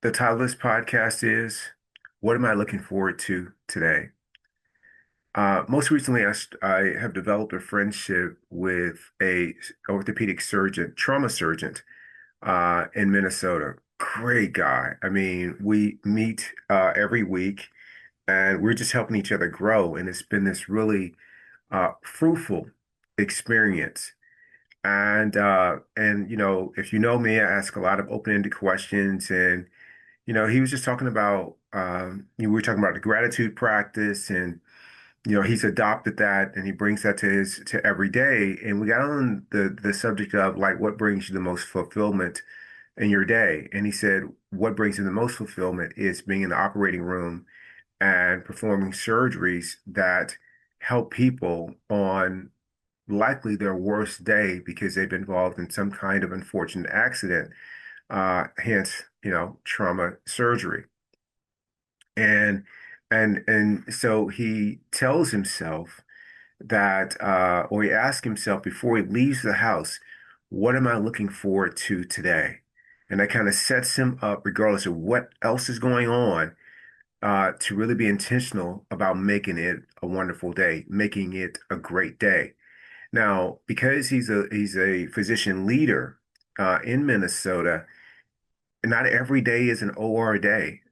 The title of this podcast is What Am I Looking Forward to Today? Most recently, I have developed a friendship with a orthopedic surgeon, trauma surgeon in Minnesota. Great guy. I mean, we meet every week and we're just helping each other grow. And it's been this really fruitful experience. And if you know me, I ask a lot of open-ended questions. And he was just talking about, we were talking about the gratitude practice, and he's adopted that, and he brings that to every day. And we got on the subject of like what brings you the most fulfillment in your day. And he said, what brings him the most fulfillment is being in the operating room and performing surgeries that help people on likely their worst day because they've been involved in some kind of unfortunate accident, hence, trauma surgery. And and so he tells himself that, or he asks himself before he leaves the house, what am I looking forward to today? And that kind of sets him up, regardless of what else is going on, to really be intentional about making it a wonderful day, making it a great day. Now, because he's a physician leader in Minnesota, not every day is an OR day,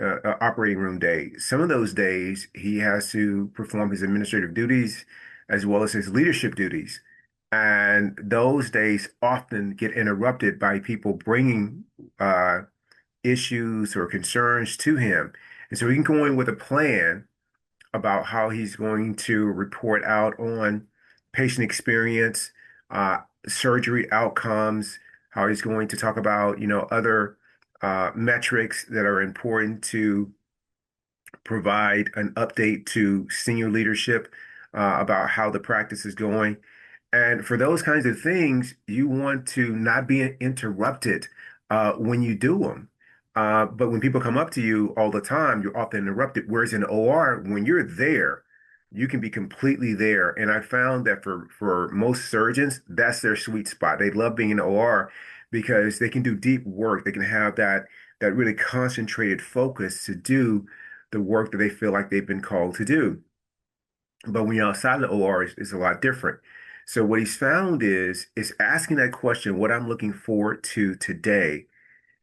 operating room day. Some of those days he has to perform his administrative duties as well as his leadership duties. And those days often get interrupted by people bringing uh, issues or concerns to him. And so he can go in with a plan about how he's going to report out on patient experience, uh, surgery outcomes, how he's going to talk about, other metrics that are important to provide an update to senior leadership about how the practice is going. And for those kinds of things, you want to not be interrupted when you do them. But when people come up to you all the time, you're often interrupted. Whereas in OR, when you're there, you can be completely there. And I found that for most surgeons, that's their sweet spot. They love being in OR because they can do deep work. They can have that really concentrated focus to do the work that they feel like they've been called to do. But when you're outside of the OR, it's a lot different. So what he's found is asking that question, what I'm looking forward to today,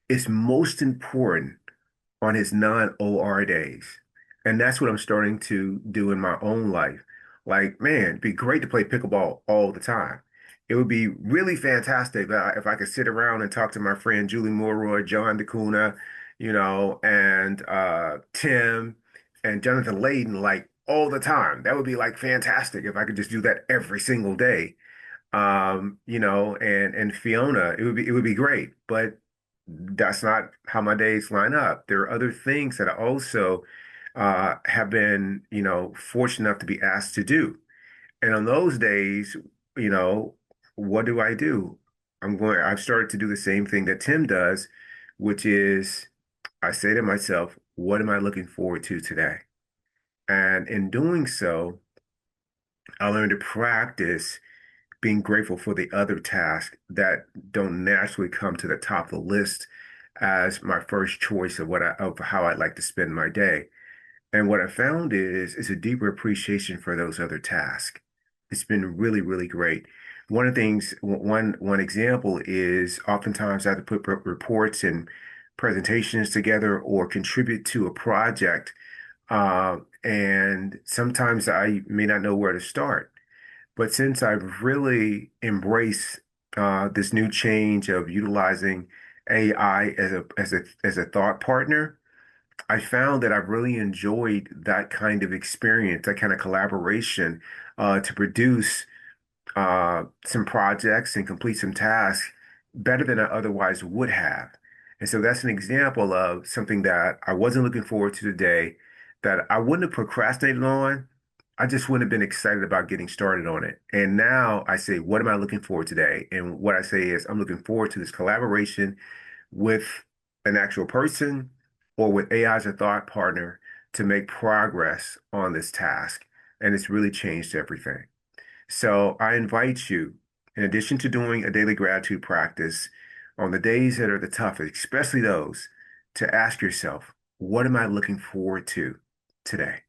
is most important on his non-OR days. And that's what I'm starting to do in my own life. Like, man, it'd be great to play pickleball all the time. It would be really fantastic if I could sit around and talk to my friend Julie Mulroy, John DeCuna, and Tim and Jonathan Layden like all the time. That would be like fantastic if I could just do that every single day. And Fiona, it would be great, but that's not how my days line up. There are other things that I also have been, fortunate enough to be asked to do. And on those days, you know, what do I do? I've started to do the same thing that Tim does, which is I say to myself, what am I looking forward to today? And in doing so, I learned to practice being grateful for the other tasks that don't naturally come to the top of the list as my first choice of how I'd like to spend my day. And what I found is a deeper appreciation for those other tasks. It's been really, really great. One of the things, one example is oftentimes I have to put reports and presentations together or contribute to a project. And sometimes I may not know where to start. But since I've really embraced this new change of utilizing AI as a thought partner, I found that I've really enjoyed that kind of experience, that kind of collaboration to produce some projects and complete some tasks better than I otherwise would have. And so that's an example of something that I wasn't looking forward to today, that I wouldn't have procrastinated on. I just wouldn't have been excited about getting started on it. And now I say, what am I looking for today? And what I say is, I'm looking forward to this collaboration with an actual person or with AI as a thought partner to make progress on this task. And it's really changed everything. So I invite you, in addition to doing a daily gratitude practice on the days that are the toughest, especially those, to ask yourself, what am I looking forward to today?